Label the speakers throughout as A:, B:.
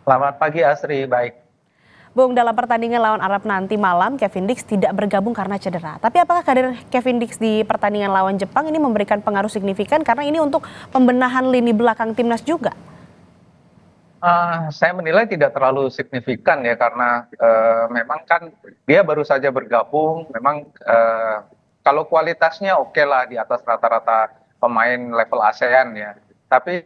A: Selamat pagi Asri, baik.
B: Bung, dalam pertandingan lawan Arab nanti malam, Kevin Dix tidak bergabung karena cedera. Tapi apakah kader Kevin Dix di pertandingan lawan Jepang ini memberikan pengaruh signifikan karena ini untuk pembenahan lini belakang timnas juga?
A: Saya menilai tidak terlalu signifikan ya karena memang kan dia baru saja bergabung. Memang kalau kualitasnya oke lah di atas rata-rata pemain level ASEAN ya. Tapi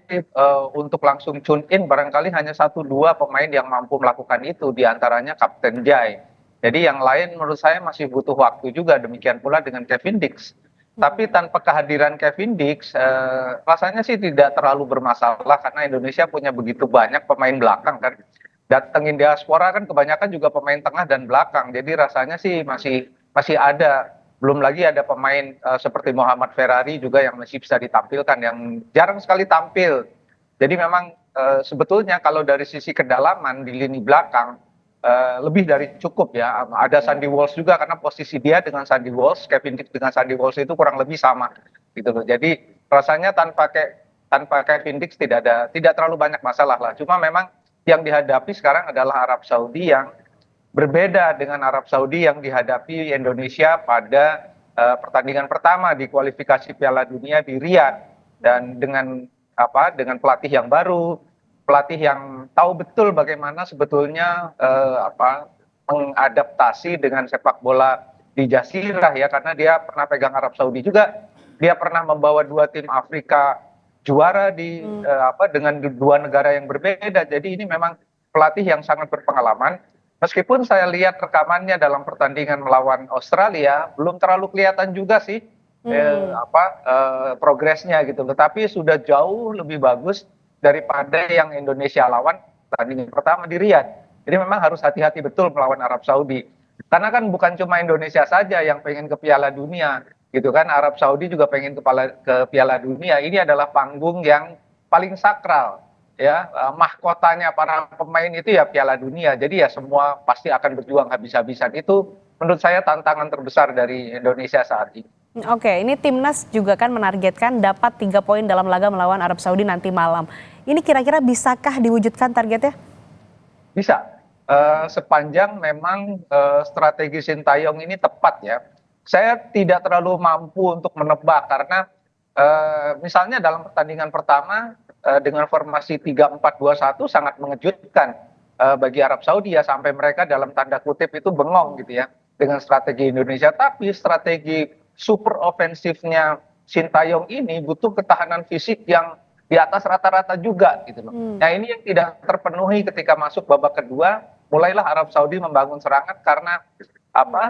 A: untuk langsung tune in barangkali hanya satu dua pemain yang mampu melakukan itu, di antaranya Kapten Jai. Jadi yang lain menurut saya masih butuh waktu juga, demikian pula dengan Kevin Dix. Tapi tanpa kehadiran Kevin Dix, rasanya sih tidak terlalu bermasalah karena Indonesia punya begitu banyak pemain belakang kan. Datengin diaspora kan kebanyakan juga pemain tengah dan belakang. Jadi rasanya sih masih masih ada. Belum lagi ada pemain seperti Muhammad Ferrari juga yang masih bisa ditampilkan, yang jarang sekali tampil. Jadi memang sebetulnya kalau dari sisi kedalaman di lini belakang lebih dari cukup ya. Ada Sandy Walsh juga karena posisi dia dengan Sandy Walsh, Kevin Dix dengan Sandy Walsh itu kurang lebih sama gitu loh. Jadi rasanya tanpa Kevin Dix tidak terlalu banyak masalah lah. Cuma memang yang dihadapi sekarang adalah Arab Saudi yang berbeda dengan Arab Saudi yang dihadapi Indonesia pada pertandingan pertama di kualifikasi Piala Dunia di Riyadh, dan dengan pelatih yang baru, pelatih yang tahu betul bagaimana sebetulnya mengadaptasi dengan sepak bola di Jazirah ya, karena dia pernah pegang Arab Saudi juga, dia pernah membawa dua tim Afrika juara dengan dua negara yang berbeda. Jadi ini memang pelatih yang sangat berpengalaman. Meskipun saya lihat rekamannya dalam pertandingan melawan Australia belum terlalu kelihatan juga sih progresnya gitu, tetapi sudah jauh lebih bagus daripada yang Indonesia lawan pertandingan pertama di Riyadh. Jadi memang harus hati-hati betul melawan Arab Saudi. Karena kan bukan cuma Indonesia saja yang pengen ke Piala Dunia, gitu kan. Arab Saudi juga pengen ke Piala Dunia. Ini adalah panggung yang paling sakral, ya. Mahkotanya para pemain itu ya Piala Dunia. Jadi ya semua pasti akan berjuang habis-habisan. Itu menurut saya tantangan terbesar dari Indonesia saat ini.
B: Oke, ini timnas juga kan menargetkan dapat 3 poin dalam laga melawan Arab Saudi nanti malam. Ini kira-kira bisakah diwujudkan targetnya?
A: Bisa. Sepanjang memang strategi Sintayong ini tepat ya. Saya tidak terlalu mampu untuk menebak karena misalnya dalam pertandingan pertama dengan formasi 3-4-2-1 sangat mengejutkan bagi Arab Saudi ya, sampai mereka dalam tanda kutip itu bengong gitu ya dengan strategi Indonesia. Tapi strategi super ofensifnya Sintayong ini butuh ketahanan fisik yang di atas rata-rata juga gitu loh. Nah ini yang tidak terpenuhi ketika masuk babak kedua. Mulailah Arab Saudi membangun serangan karena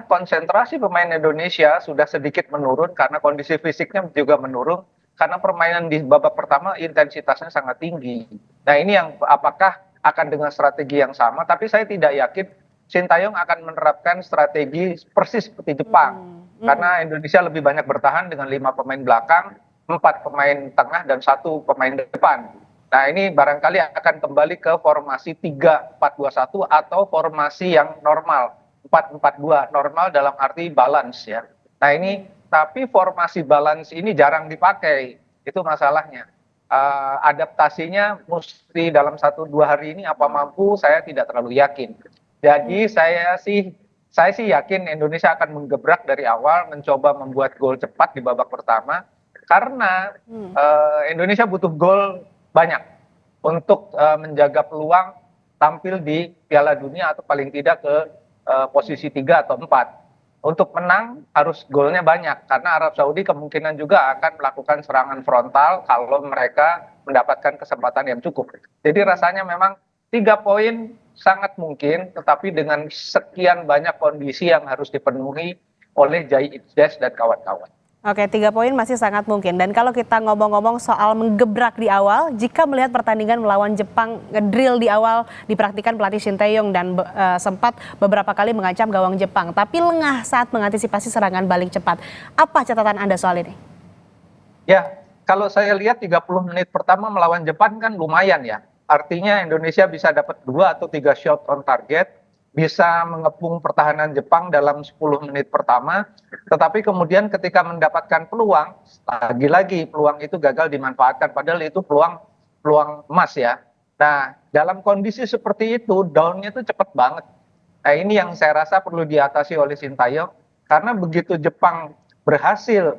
A: konsentrasi pemain Indonesia sudah sedikit menurun karena kondisi fisiknya juga menurun, karena permainan di babak pertama intensitasnya sangat tinggi. Nah ini yang apakah akan dengan strategi yang sama, tapi saya tidak yakin Sintayong akan menerapkan strategi persis seperti Jepang, karena Indonesia lebih banyak bertahan dengan 5 pemain belakang, 4 pemain tengah dan 1 pemain depan. Nah ini barangkali akan kembali ke formasi 3-4-2-1 atau formasi yang normal 4-4-2, normal dalam arti balance ya. Nah ini tapi formasi balance ini jarang dipakai, itu masalahnya. Adaptasinya mesti dalam 1-2 hari ini apa mampu, saya tidak terlalu yakin. Jadi saya sih yakin Indonesia akan menggebrak dari awal, mencoba membuat gol cepat di babak pertama, karena Indonesia butuh gol banyak untuk menjaga peluang tampil di Piala Dunia atau paling tidak ke posisi 3 atau 4. Untuk menang harus golnya banyak karena Arab Saudi kemungkinan juga akan melakukan serangan frontal kalau mereka mendapatkan kesempatan yang cukup. Jadi rasanya memang 3 poin sangat mungkin, tetapi dengan sekian banyak kondisi yang harus dipenuhi oleh Jai Itzes dan kawan-kawan.
B: Oke, 3 poin masih sangat mungkin. Dan kalau kita ngomong-ngomong soal menggebrak di awal, jika melihat pertandingan melawan Jepang, ngedrill di awal dipraktikkan pelatih Sintayong dan sempat beberapa kali mengancam gawang Jepang, tapi lengah saat mengantisipasi serangan balik cepat. Apa catatan Anda soal ini?
A: Ya, kalau saya lihat 30 menit pertama melawan Jepang kan lumayan ya. Artinya Indonesia bisa dapat 2 atau 3 shot on target, bisa mengepung pertahanan Jepang dalam 10 menit pertama, tetapi kemudian ketika mendapatkan peluang, lagi-lagi peluang itu gagal dimanfaatkan, padahal itu peluang emas ya. Nah, dalam kondisi seperti itu, down-nya itu cepat banget. Nah, ini yang saya rasa perlu diatasi oleh Sintayong, karena begitu Jepang berhasil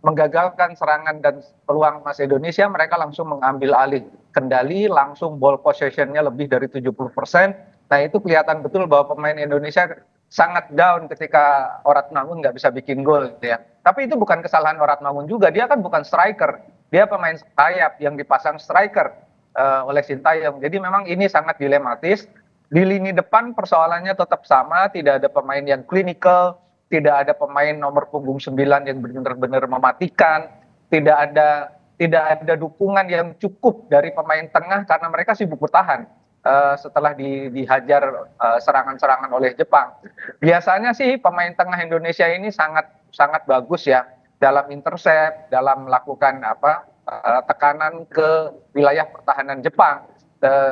A: menggagalkan serangan dan peluang Mas Indonesia, mereka langsung mengambil alih kendali, langsung ball possession-nya lebih dari 70%. Nah, itu kelihatan betul bahwa pemain Indonesia sangat down ketika Mangun nggak bisa bikin gol gitu ya. Tapi itu bukan kesalahan Mangun juga, dia kan bukan striker, dia pemain sayap yang dipasang striker oleh Sintayong. Jadi memang ini sangat dilematis. Di lini depan persoalannya tetap sama, tidak ada pemain yang klinikal, tidak ada pemain nomor punggung 9 yang benar-benar mematikan, tidak ada dukungan yang cukup dari pemain tengah karena mereka sibuk bertahan setelah dihajar serangan-serangan oleh Jepang. Biasanya sih pemain tengah Indonesia ini sangat sangat bagus ya dalam intercept, dalam melakukan tekanan ke wilayah pertahanan Jepang,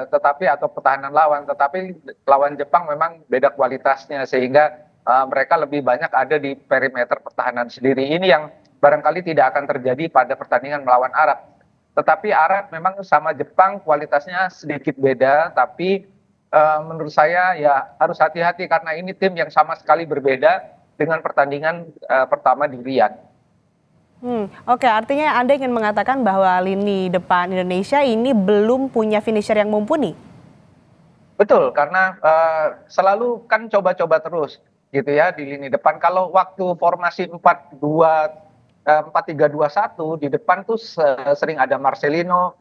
A: tetapi atau pertahanan lawan, tetapi lawan Jepang memang beda kualitasnya sehingga mereka lebih banyak ada di perimeter pertahanan sendiri. Ini yang barangkali tidak akan terjadi pada pertandingan melawan Arab. Tetapi Arab memang sama Jepang kualitasnya sedikit beda, tapi menurut saya ya harus hati-hati karena ini tim yang sama sekali berbeda dengan pertandingan pertama di Riyadh.
B: Oke, artinya Anda ingin mengatakan bahwa lini depan Indonesia ini belum punya finisher yang mumpuni?
A: Betul, karena selalu kan coba-coba terus gitu ya di lini depan. Kalau waktu formasi 4-3-2-1 di depan tuh sering ada Marcelino,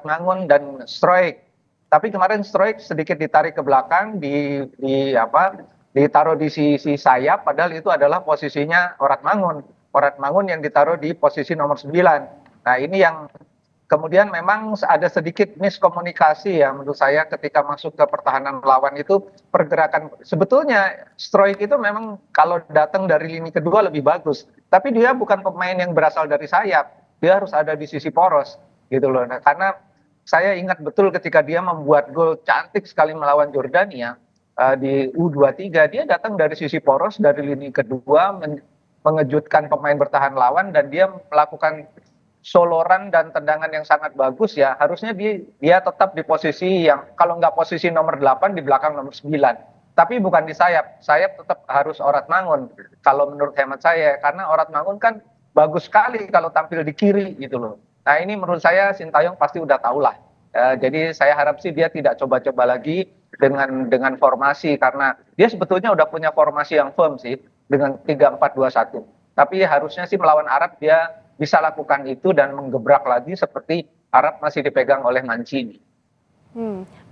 A: Mangun dan Stroik. Tapi kemarin Stroik sedikit ditarik ke belakang, ditaruh di sisi sayap, padahal itu adalah posisinya Mangun yang ditaruh di posisi nomor 9. Nah, ini yang kemudian memang ada sedikit miskomunikasi ya menurut saya ketika masuk ke pertahanan lawan itu pergerakan. Sebetulnya Stroik itu memang kalau datang dari lini kedua lebih bagus, tapi dia bukan pemain yang berasal dari sayap, dia harus ada di sisi poros gitu loh. Nah, karena saya ingat betul ketika dia membuat gol cantik sekali melawan Jordania di U23, dia datang dari sisi poros dari lini kedua, mengejutkan pemain bertahan lawan dan dia melakukan soloran dan tendangan yang sangat bagus ya. Harusnya dia tetap di posisi yang kalau nggak posisi nomor 8 di belakang nomor 9. Tapi bukan di sayap. Sayap tetap harus Mangun kalau menurut hemat saya, karena Mangun kan bagus sekali kalau tampil di kiri gitu loh. Nah, ini menurut saya Sintayong pasti udah tahu lah. Jadi saya harap sih dia tidak coba-coba lagi dengan formasi, karena dia sebetulnya udah punya formasi yang firm sih dengan 3-4-2-1. Tapi harusnya sih melawan Arab dia bisa lakukan itu dan menggebrak lagi seperti Arab masih dipegang oleh Mancini.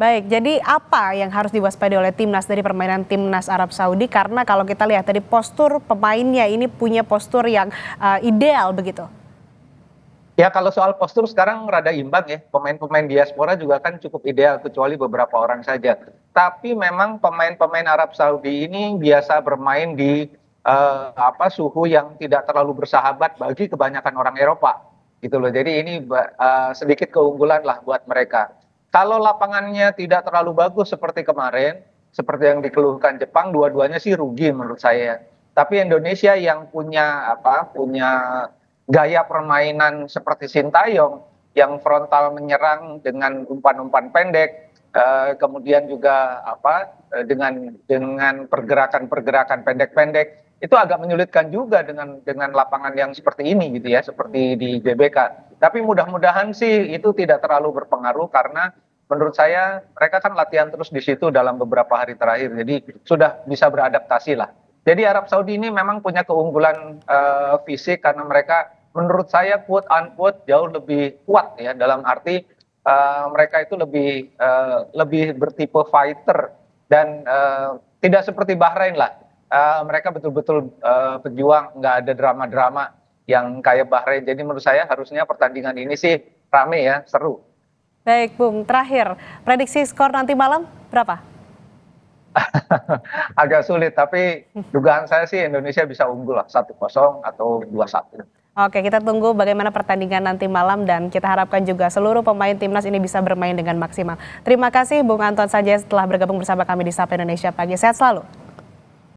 B: Baik, jadi apa yang harus diwaspadai oleh timnas dari permainan timnas Arab Saudi? Karena kalau kita lihat dari postur pemainnya ini punya postur yang ideal begitu.
A: Ya, kalau soal postur sekarang rada imbang ya. Pemain-pemain diaspora juga kan cukup ideal kecuali beberapa orang saja. Tapi memang pemain-pemain Arab Saudi ini biasa bermain di suhu yang tidak terlalu bersahabat bagi kebanyakan orang Eropa gitu loh. Jadi ini sedikit keunggulan lah buat mereka. Kalau lapangannya tidak terlalu bagus seperti kemarin, seperti yang dikeluhkan Jepang, dua-duanya sih rugi menurut saya. Tapi Indonesia yang punya gaya permainan seperti Sintayong yang frontal menyerang dengan umpan-umpan pendek, kemudian juga dengan pergerakan pendek-pendek, itu agak menyulitkan juga dengan lapangan yang seperti ini gitu ya, seperti di GBK. Tapi mudah-mudahan sih itu tidak terlalu berpengaruh, karena menurut saya mereka kan latihan terus di situ dalam beberapa hari terakhir, jadi sudah bisa beradaptasi lah. Jadi Arab Saudi ini memang punya keunggulan fisik karena mereka menurut saya quote unquote jauh lebih kuat ya, dalam arti mereka itu lebih bertipe fighter dan tidak seperti Bahrain lah. Mereka betul-betul pejuang, nggak ada drama-drama yang kayak Bahrain. Jadi menurut saya harusnya pertandingan ini sih rame ya, seru.
B: Baik, Bung. Terakhir, prediksi skor nanti malam berapa?
A: Agak sulit, tapi dugaan saya sih Indonesia bisa unggul lah 1-0 atau 2-1.
B: Oke, kita tunggu bagaimana pertandingan nanti malam dan kita harapkan juga seluruh pemain timnas ini bisa bermain dengan maksimal. Terima kasih Bung Anton Sanjaya telah bergabung bersama kami di Sapa Indonesia Pagi. Sehat selalu.